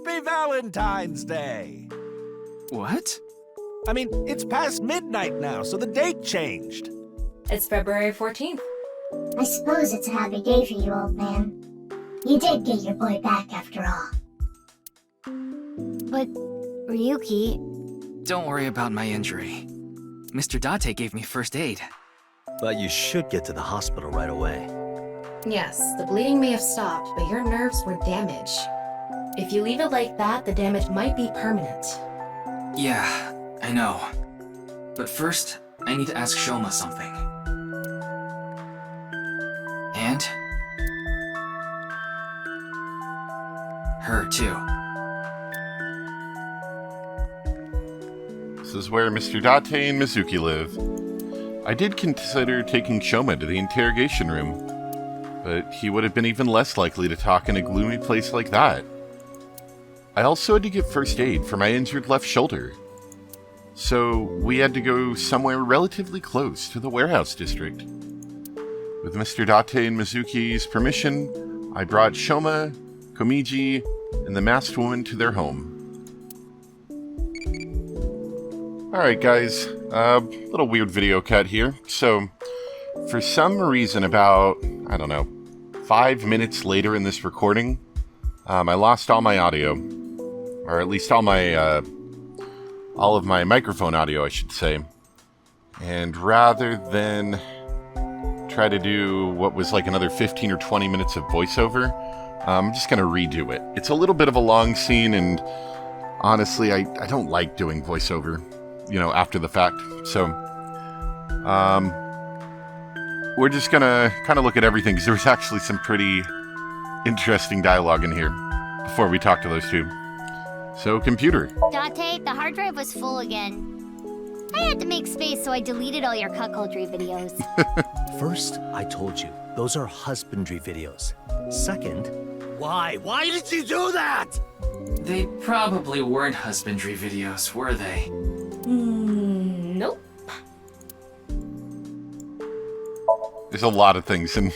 Happy Valentine's Day! What? I mean, it's past midnight now, so the date changed. It's February 14th. I suppose it's a happy day for you, old man. You did get your boy back after all. But, Ryuki... Don't worry about my injury. Mr. Date gave me first aid. But you should get to the hospital right away. Yes, the bleeding may have stopped, but your nerves were damaged. If you leave it like that, the damage might be permanent. Yeah, I know. But first, I need to ask Shoma something. And? Her, too. This is where Mr. Date and Mizuki live. I did consider taking Shoma to the interrogation room, but he would have been even less likely to talk in a gloomy place like that. I also had to get first aid for my injured left shoulder, so we had to go somewhere relatively close to the warehouse district. With Mr. Date and Mizuki's permission, I brought Shoma, Komiji, and the masked woman to their home. Alright guys, little weird video cut here. So, for some reason about, 5 minutes later in this recording, I lost all my audio. Or at least all of my microphone audio, I should say. And rather than try to do what was like another 15 or 20 minutes of voiceover, I'm just going to redo it. It's a little bit of a long scene, and honestly, I don't like doing voiceover, after the fact. So, we're just going to kind of look at everything, because there was actually some pretty interesting dialogue in here before we talk to those two. So, computer. Date, the hard drive was full again. I had to make space, so I deleted all your cuckoldry videos. First, I told you, those are husbandry videos. Second, why? Why did you do that? They probably weren't husbandry videos, were they? Nope. There's a lot of things in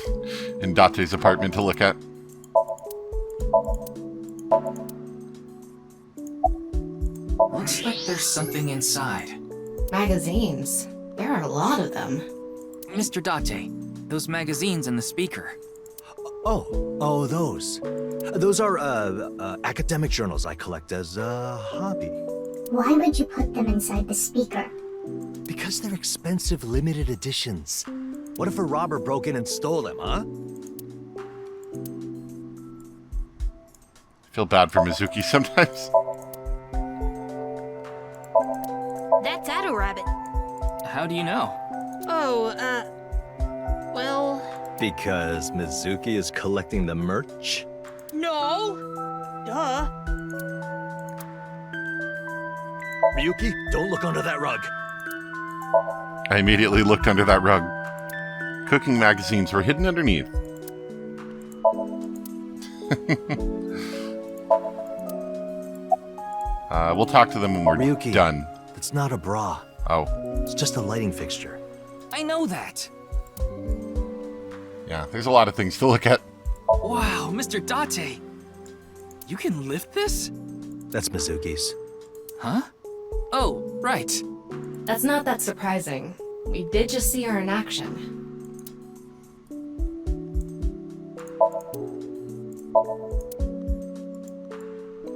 Date's apartment to look at. Looks like there's something inside. Magazines. There are a lot of them. Mr. Date, those magazines and the speaker. Oh, those. Those are, academic journals I collect as a hobby. Why would you put them inside the speaker? Because they're expensive limited editions. What if a robber broke in and stole them, huh? I feel bad for Mizuki sometimes. That's Addo Rabbit. How do you know? Well... Because Mizuki is collecting the merch? No! Duh. Ryuki, don't look under that rug. I immediately looked under that rug. Cooking magazines were hidden underneath. We'll talk to them when we're Ryuki, done. It's not a bra. Oh, It's just a lighting fixture. I know that. yeah, there's a lot of things to look at. Wow, Mr. Date. You can lift this? That's Mizuki's. Huh? Oh, right. That's not that surprising. We did just see her in action.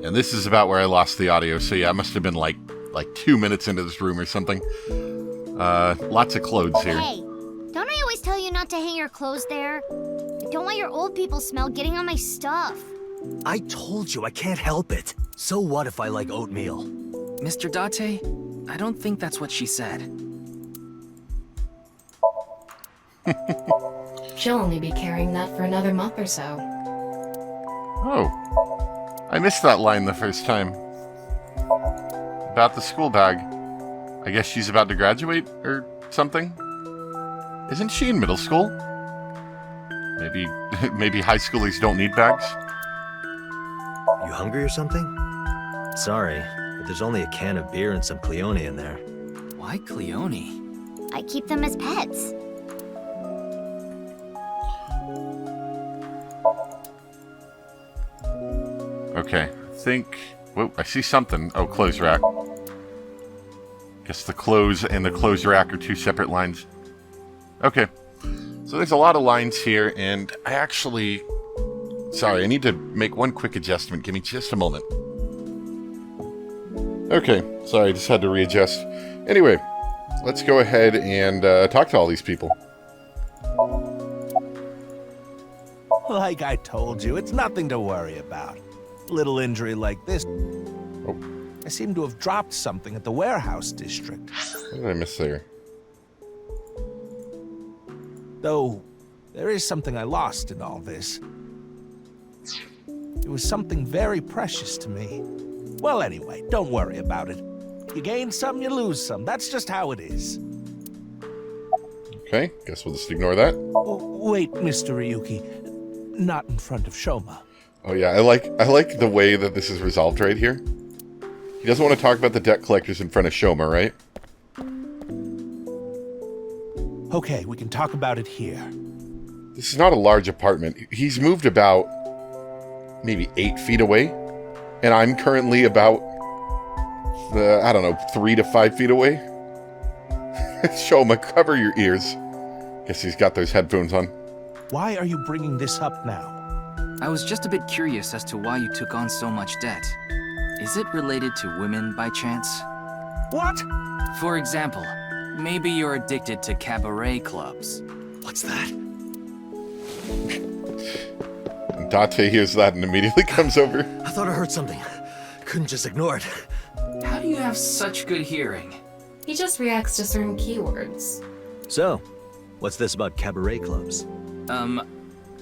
And this is about where I lost the audio, so yeah, it must have been like 2 minutes into this room or something. Lots of clothes here. Hey, don't I always tell you not to hang your clothes there? I don't want your old people smell getting on my stuff. I told you I can't help it. So what if I like oatmeal? Mr. Date, I don't think that's what she said. She'll only be carrying that for another month or so. Oh, I missed that line the first time. About the school bag. I guess she's about to graduate or something? Isn't she in middle school? Maybe high schoolers don't need bags? You hungry or something? Sorry, but there's only a can of beer and some Cleone in there. Why Cleone? I keep them as pets. Okay, I think... Whoa, I see something. Oh, clothes rack. Guess the clothes and the clothes rack are two separate lines. Okay. So there's a lot of lines here, and I actually... Sorry, I need to make one quick adjustment. Give me just a moment. Okay, sorry, I just had to readjust. Anyway, let's go ahead and talk to all these people. Like I told you, it's nothing to worry about. Little injury like this. Oh. I seem to have dropped something at the warehouse district. What did I miss there? Though, there is something I lost in all this. It was something very precious to me. Well, anyway, don't worry about it. You gain some, you lose some. That's just how it is. Okay, guess we'll just ignore that. Oh, wait, Mr. Ryuki. Not in front of Shoma. Oh yeah, I like the way that this is resolved right here. He doesn't want to talk about the debt collectors in front of Shoma, right? Okay, we can talk about it here. This is not a large apartment. He's moved about maybe 8 feet away. And I'm currently about, I don't know, 3 to 5 feet away. Shoma, cover your ears. Guess he's got those headphones on. Why are you bringing this up now? I was just a bit curious as to why you took on so much debt. Is it related to women by chance? What? For example, maybe you're addicted to cabaret clubs. What's that? Date hears that and immediately comes over. I thought I heard something. Couldn't just ignore it. How do you have such good hearing? He just reacts to certain keywords. So, what's this about cabaret clubs?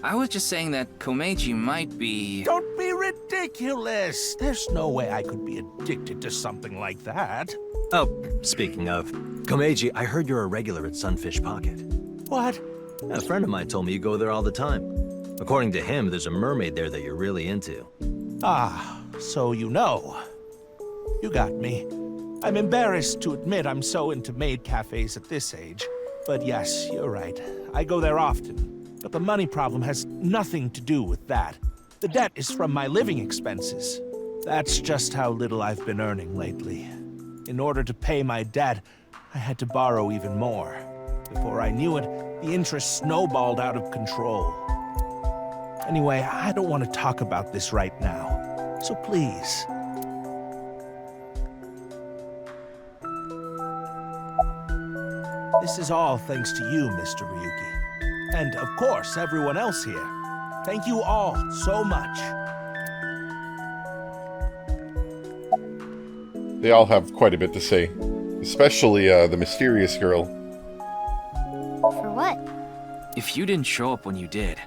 I was just saying that Komeiji might be... Don't be ridiculous. There's no way I could be addicted to something like that. Oh, speaking of, Komeiji, I heard you're a regular at Sunfish Pocket. What? A friend of mine told me you go there all the time. According to him, there's a mermaid there that you're really into. Ah, so you know. You got me. I'm embarrassed to admit I'm so into maid cafes at this age. But yes, you're right. I go there often. But the money problem has nothing to do with that. The debt is from my living expenses. That's just how little I've been earning lately. In order to pay my debt, I had to borrow even more. Before I knew it, the interest snowballed out of control. Anyway, I don't want to talk about this right now. So please. This is all thanks to you, Mr. Ryuki. And, of course, everyone else here. Thank you all so much. They all have quite a bit to say. Especially the mysterious girl. For what? If you didn't show up when you did,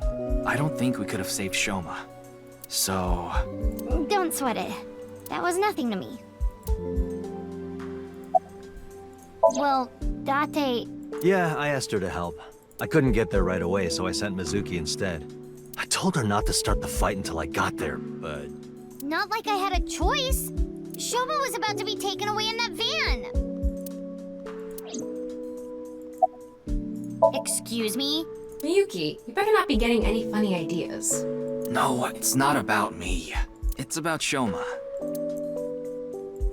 I don't think we could have saved Shoma. So... Don't sweat it. That was nothing to me. Well, Date... Yeah, I asked her to help. I couldn't get there right away, so I sent Mizuki instead. I told her not to start the fight until I got there, but... Not like I had a choice. Shoma was about to be taken away in that van. Excuse me? Miyuki, you better not be getting any funny ideas. No, it's not about me. It's about Shoma.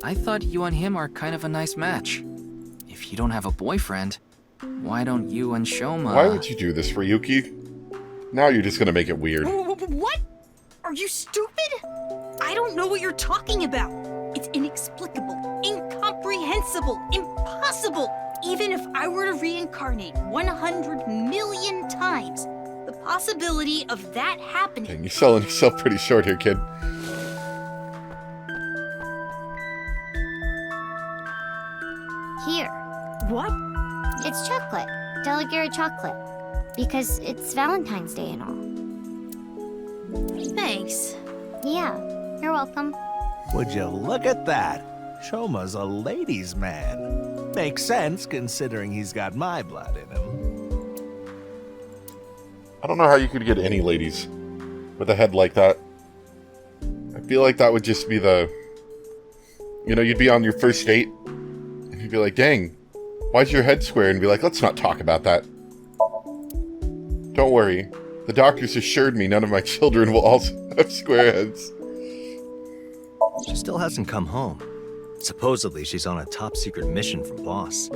I thought you and him are kind of a nice match. If you don't have a boyfriend, why don't you and Shoma... Why would you do this, Ryuki? Now you're just gonna make it weird. What? Are you stupid? I don't know what you're talking about. It's inexplicable, incomprehensible, impossible. Even if I were to reincarnate 100 million times, the possibility of that happening... Dang, you're selling yourself pretty short here, kid. Here. What? It's chocolate. Delegary chocolate. Because it's Valentine's Day and all. Thanks. Yeah, you're welcome. Would you look at that? Shoma's a ladies' man. Makes sense, considering he's got my blood in him. I don't know how you could get any ladies with a head like that. I feel like that would just be the... You know, you'd be on your first date, and you'd be like, dang, why's your head square? And be like, let's not talk about that. Don't worry. The doctors assured me none of my children will also have square heads. She still hasn't come home. Supposedly, she's on a top-secret mission from Boss.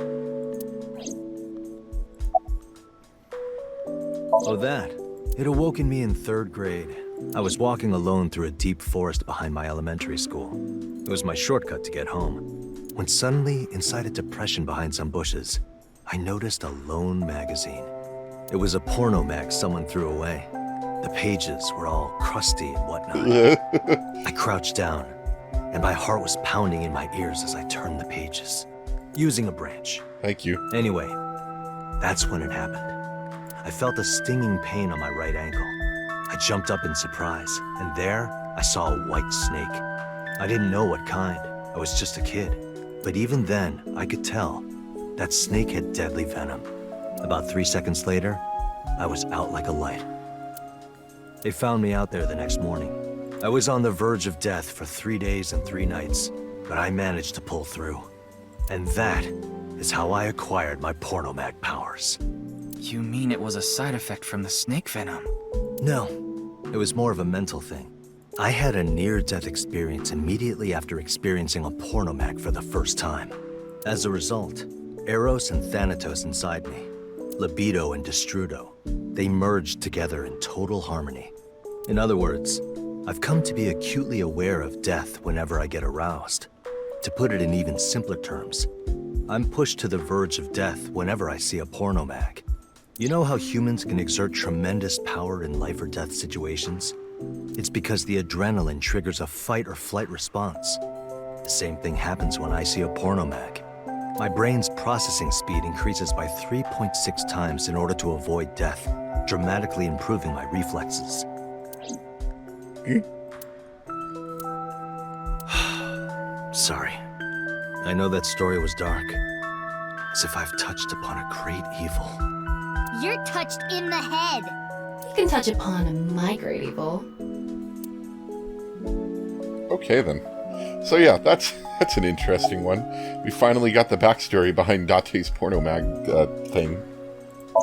Oh, that. It awoke in me in 3rd grade. I was walking alone through a deep forest behind my elementary school. It was my shortcut to get home. When suddenly, inside a depression behind some bushes, I noticed a lone magazine. It was a porno mag someone threw away. The pages were all crusty and whatnot. I crouched down, and my heart was pounding in my ears as I turned the pages, using a branch. Thank you. Anyway, that's when it happened. I felt a stinging pain on my right ankle. I jumped up in surprise, and there I saw a white snake. I didn't know what kind. I was just a kid. But even then, I could tell that snake had deadly venom. About 3 seconds later, I was out like a light. They found me out there the next morning. I was on the verge of death for 3 days and 3 nights, but I managed to pull through. And that is how I acquired my pornomag powers. You mean it was a side effect from the snake venom? No, it was more of a mental thing. I had a near-death experience immediately after experiencing a pornomag for the first time. As a result, Eros and Thanatos inside me, libido and destrudo, they merged together in total harmony. In other words, I've come to be acutely aware of death whenever I get aroused. To put it in even simpler terms, I'm pushed to the verge of death whenever I see a pornomag. You know how humans can exert tremendous power in life or death situations? It's because the adrenaline triggers a fight or flight response. The same thing happens when I see a pornomag. My brain's processing speed increases by 3.6 times in order to avoid death, dramatically improving my reflexes. Sorry. I know that story was dark. As if I've touched upon a great evil. You're touched in the head. You can touch upon my great evil. Okay then. So yeah, that's an interesting one. We finally got the backstory behind Date's pornomag thing.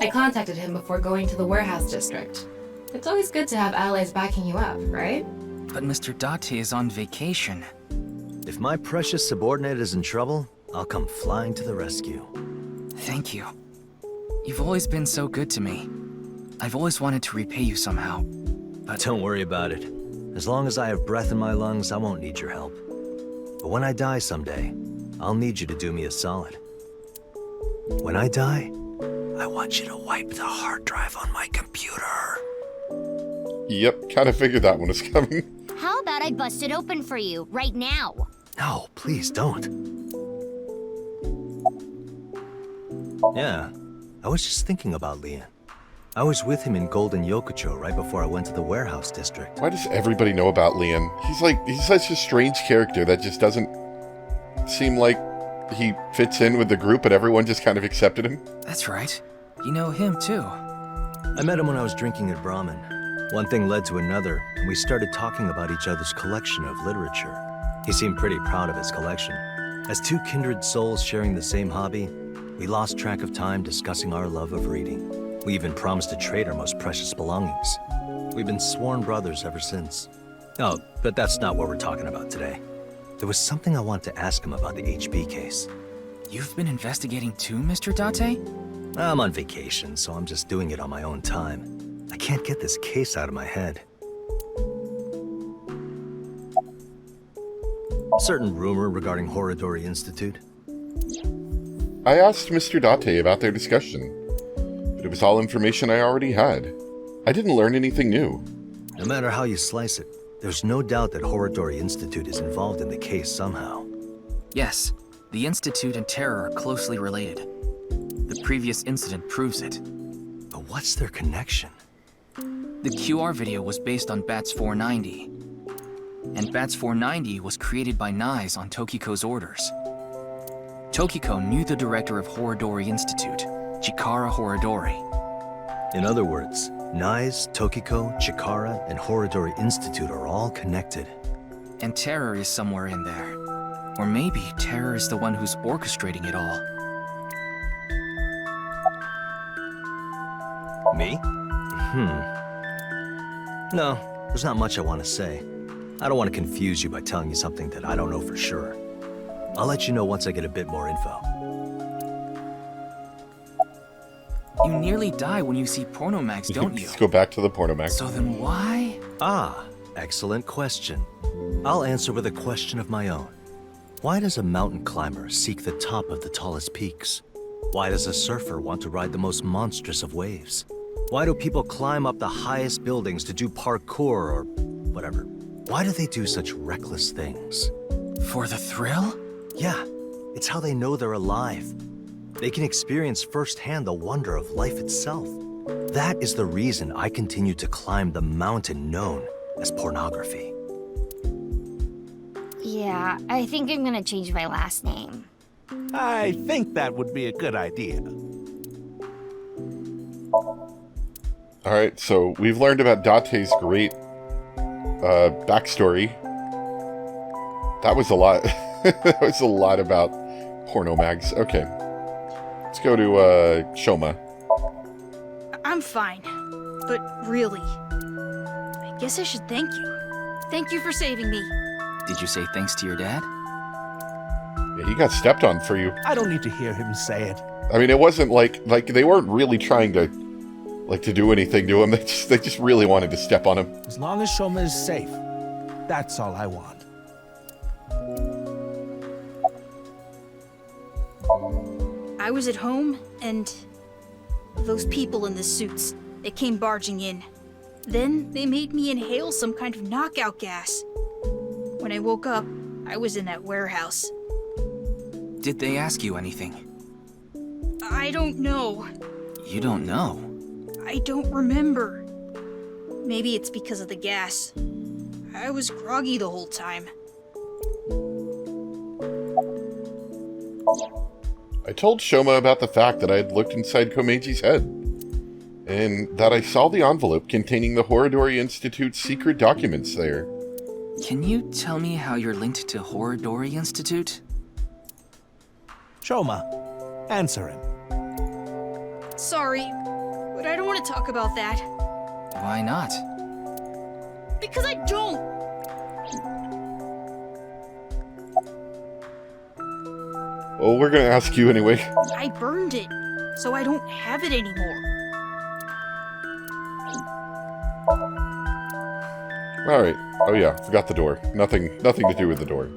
I contacted him before going to the warehouse district. It's always good to have allies backing you up, right? But Mr. Date is on vacation. If my precious subordinate is in trouble, I'll come flying to the rescue. Thank you. You've always been so good to me. I've always wanted to repay you somehow. But Don't worry about it. As long as I have breath in my lungs, I won't need your help. But when I die someday, I'll need you to do me a solid. When I die, I want you to wipe the hard drive on my computer. Yep, kind of figured that one was coming. How about I bust it open for you right now? No, please don't. Yeah, I was just thinking about Leon. I was with him in Golden Yokocho right before I went to the warehouse district. Why does everybody know about Leon? He's such a strange character that just doesn't seem like he fits in with the group, but everyone just kind of accepted him. that's right. You know him too. I met him when I was drinking at Brahmin. One thing led to another, and we started talking about each other's collection of literature. He seemed pretty proud of his collection. As two kindred souls sharing the same hobby, we lost track of time discussing our love of reading. We even promised to trade our most precious belongings. We've been sworn brothers ever since. Oh, but that's not what we're talking about today. There was something I want to ask him about the HB case. You've been investigating too, Mr. Date? I'm on vacation, so I'm just doing it on my own time. I can't get this case out of my head. Certain rumor regarding Horodori Institute. I asked Mr. Date about their discussion, but it was all information I already had. I didn't learn anything new. No matter how you slice it, there's no doubt that Horodori Institute is involved in the case somehow. Yes, the Institute and Terror are closely related. The previous incident proves it. But what's their connection? The QR video was based on Bats 490. And Bats 490 was created by Nyes on Tokiko's orders. Tokiko knew the director of Horodori Institute, Chikara Horodori. In other words, Nyes, Tokiko, Chikara, and Horodori Institute are all connected. And Terror is somewhere in there. Or maybe Terror is the one who's orchestrating it all. Me? No, there's not much I want to say. I don't want to confuse you by telling you something that I don't know for sure. I'll let you know once I get a bit more info. You nearly die when you see porno mags, don't you? Let's go back to the porno mag. So then why? Ah, excellent question. I'll answer with a question of my own. Why does a mountain climber seek the top of the tallest peaks? Why does a surfer want to ride the most monstrous of waves? Why do people climb up the highest buildings to do parkour or whatever? Why do they do such reckless things? For the thrill? Yeah, it's how they know they're alive. They can experience firsthand the wonder of life itself. That is the reason I continue to climb the mountain known as pornography. Yeah, I think I'm gonna change my last name. I think that would be a good idea. Alright, so we've learned about Date's great backstory. That was a lot. That was a lot about porno mags. Okay. Let's go to Shoma. I'm fine. But really, I guess I should thank you. Thank you for saving me. Did you say thanks to your dad? Yeah, he got stepped on for you. I don't need to hear him say it. I mean, it wasn't like they weren't really trying to do anything to him. They just really wanted to step on him. As long as Shoma is safe, that's all I want. I was at home, and those people in the suits, they came barging in. Then they made me inhale some kind of knockout gas. When I woke up, I was in that warehouse. Did they ask you anything? I don't know. You don't know? I don't remember. Maybe it's because of the gas. I was groggy the whole time. I told Shoma about the fact that I had looked inside Komeji's head, and that I saw the envelope containing the Horodori Institute's secret documents there. Can you tell me how you're linked to Horodori Institute? Shoma, answer him. Sorry, but I don't want to talk about that. Why not? Because I don't! Well, we're gonna ask you anyway. I burned it, so I don't have it anymore. Alright. Oh yeah, forgot the door. Nothing to do with the door.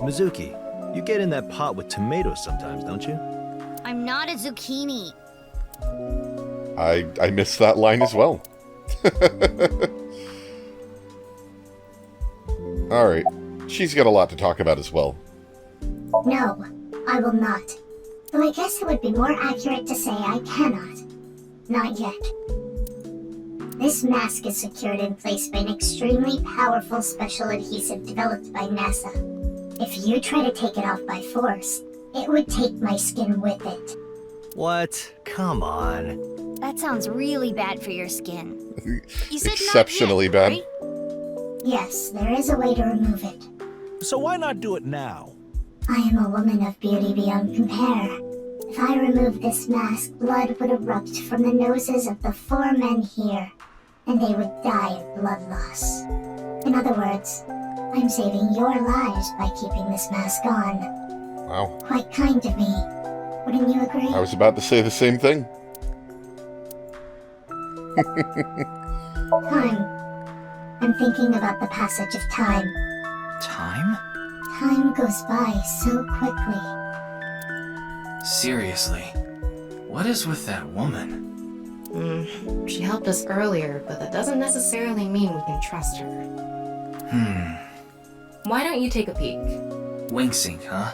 Mizuki, you get in that pot with tomatoes sometimes, don't you? I'm not a zucchini. I missed that line as well. Alright. She's got a lot to talk about as well. No, I will not. Though I guess it would be more accurate to say I cannot. Not yet. This mask is secured in place by an extremely powerful special adhesive developed by NASA. If you try to take it off by force, it would take my skin with it. What? Come on. That sounds really bad for your skin. You said Exceptionally not yet, bad. right? Yes, there is a way to remove it. So why not do it now? I am a woman of beauty beyond compare. If I remove this mask, blood would erupt from the noses of the 4 men here, and they would die of blood loss. In other words, I'm saving your lives by keeping this mask on. Wow. Quite kind of me. Wouldn't you agree? I was about to say the same thing. Time. I'm thinking about the passage of time. Time? Time goes by so quickly. Seriously. What is with that woman? She helped us earlier, but that doesn't necessarily mean we can trust her. Why don't you take a peek? Wink sync, huh?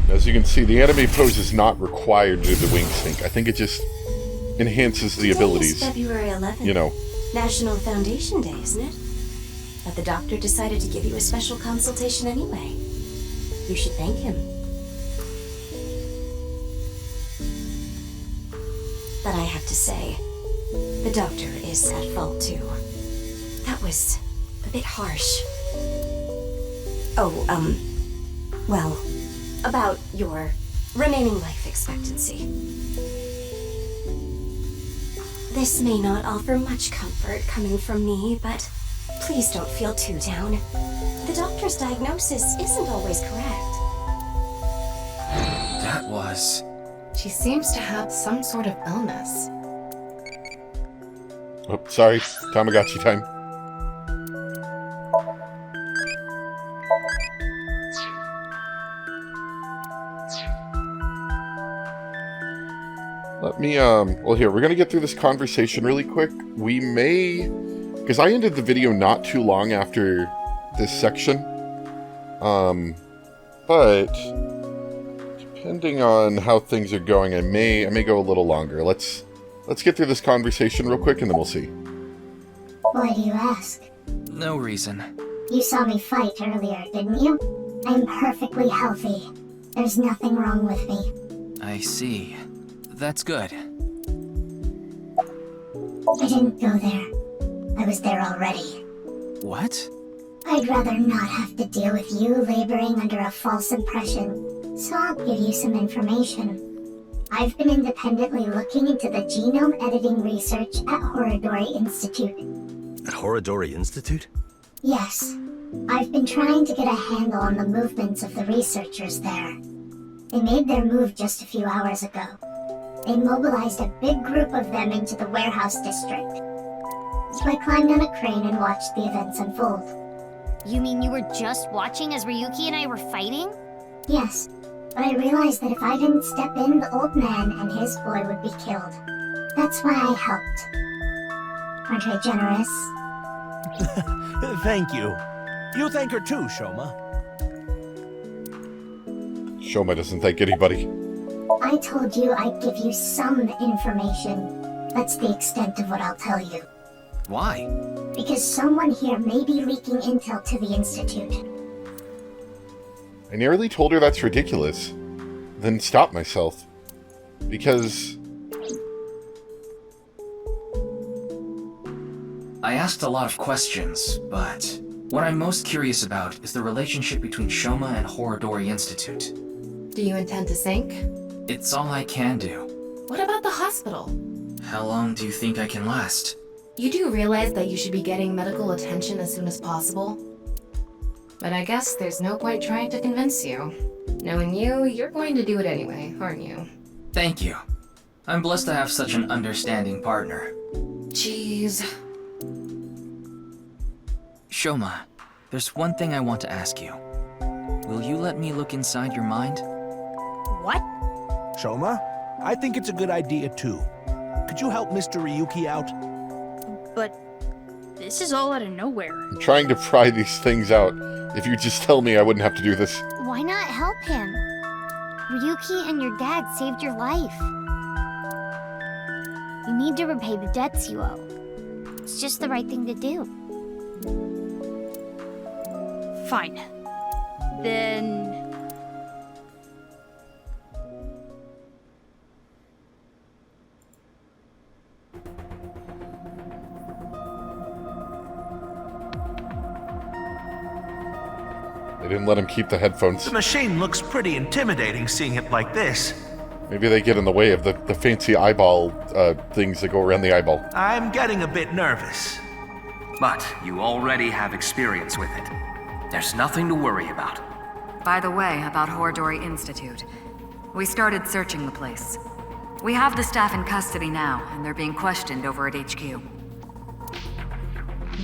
As you can see, the anime pose is not required to do the wing sync. I think it just enhances the abilities. Today is February 11th. You know. National Foundation Day, isn't it? But the doctor decided to give you a special consultation anyway. You should thank him. But I have to say, the doctor is at fault too. That was a bit harsh. Oh, well, about your remaining life expectancy. This may not offer much comfort coming from me, but please don't feel too down. The doctor's diagnosis isn't always correct. That was... She seems to have some sort of illness. Oh, sorry. Tamagotchi time. Let me, well here, we're gonna get through this conversation really quick. We may, because I ended the video not too long after this section. But depending on how things are going, I may go a little longer. Let's get through this conversation real quick and then we'll see. Why do you ask? no reason. You saw me fight earlier, didn't you? I'm perfectly healthy. There's nothing wrong with me. I see. That's good. I didn't go there. I was there already. What? I'd rather not have to deal with you laboring under a false impression, so I'll give you some information. I've been independently looking into the genome editing research at Horodori Institute. At Horodori Institute? Yes. I've been trying to get a handle on the movements of the researchers there. They made their move just a few hours ago. They mobilized a big group of them into the warehouse district. So I climbed on a crane and watched the events unfold. You mean you were just watching as Ryuki and I were fighting? Yes, but I realized that if I didn't step in, the old man and his boy would be killed. That's why I helped. Aren't I generous? Thank you. You thank her too, Shoma. Shoma doesn't thank anybody. I told you I'd give you some information. That's the extent of what I'll tell you. Why? Because someone here may be leaking intel to the Institute. I nearly told her that's ridiculous, then stopped myself. Because... I asked a lot of questions, but what I'm most curious about is the relationship between Shoma and Horodori Institute. Do you intend to sink? It's all I can do. What about the hospital? How long do you think I can last? You do realize that you should be getting medical attention as soon as possible? But I guess there's no point trying to convince you. Knowing you, you're going to do it anyway, aren't you? Thank you. I'm blessed to have such an understanding partner. Jeez. Shoma, there's one thing I want to ask you. Will you let me look inside your mind? What? Shoma, I think it's a good idea too. Could you help Mr. Ryuki out? But this is all out of nowhere. I'm trying to pry these things out. If you just tell me, I wouldn't have to do this. Why not help him? Ryuki and your dad saved your life. You need to repay the debts you owe. It's just the right thing to do. Fine. Then... They didn't let him keep the headphones. The machine looks pretty intimidating seeing it like this. Maybe they get in the way of the fancy eyeball things that go around the eyeball. I'm getting a bit nervous. But you already have experience with it. There's nothing to worry about. By the way, about Horodori Institute. We started searching the place. We have the staff in custody now, and they're being questioned over at HQ.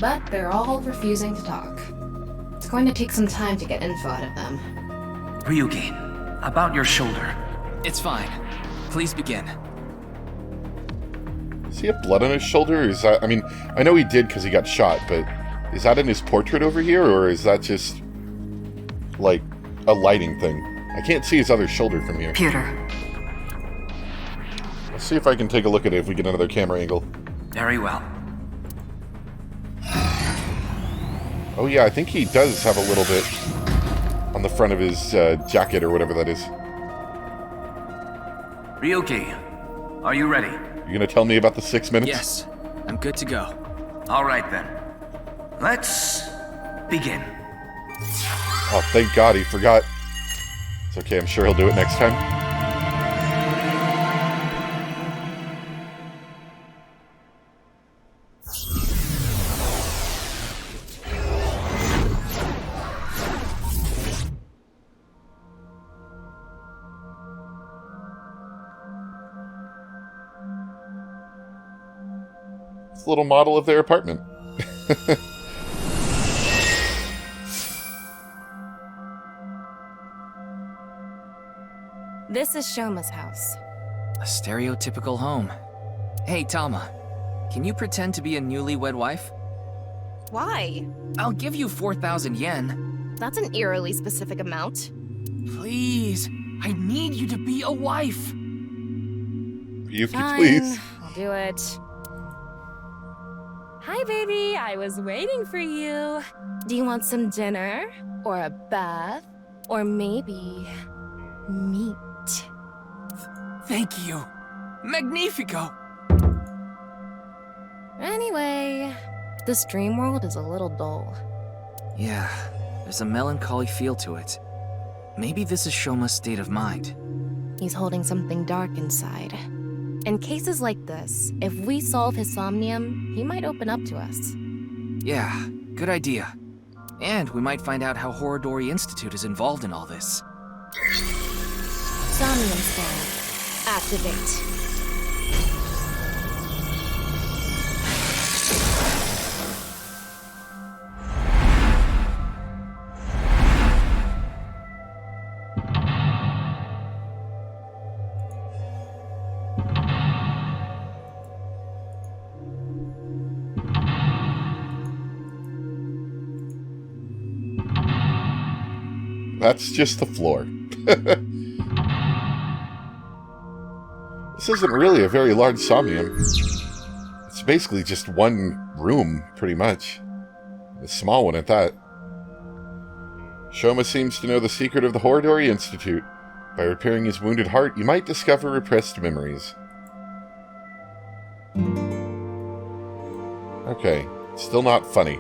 But they're all refusing to talk. It's going to take some time to get info out of them. Ryuki, about your shoulder. It's fine. Please begin. Does he have blood on his shoulder? Is that, I mean, I know he did because he got shot, but is that in his portrait over here, or is that just, like, a lighting thing? I can't see his other shoulder from here. Pewter. Let's see if I can take a look at it if we get another camera angle. Very well. Oh yeah, I think he does have a little bit on the front of his jacket or whatever that is. Ryuki, are you ready? You gonna tell me about the 6 minutes? Yes, I'm good to go. All right then. Let's begin. Oh, thank God he forgot. It's okay, I'm sure he'll do it next time. a little model of their apartment. This is Shoma's house. A stereotypical home. Hey, Tama. Can you pretend to be a newlywed wife? Why? I'll give you 4,000 yen. That's an eerily specific amount. Please, I need you to be a wife. Yuki, Fine, please. I'll do it. Hi, baby. I was waiting for you. Do you want some dinner? Or a bath? Or maybe... meat? Thank you. Magnifico. Anyway, this dream world is a little dull. Yeah, there's a melancholy feel to it. Maybe this is Shoma's state of mind. He's holding something dark inside. In cases like this, if we solve his somnium, he might open up to us. Yeah, good idea. And we might find out how Horodori Institute is involved in all this. Somnium scan. Activate. That's just the floor. This isn't really a very large somnium. It's basically just one room, pretty much. A small one at that. Shoma seems to know the secret of the Horodori Institute. By repairing his wounded heart, you might discover repressed memories. Okay, still not funny.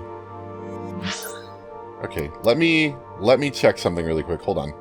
Okay, let me check something really quick. Hold on.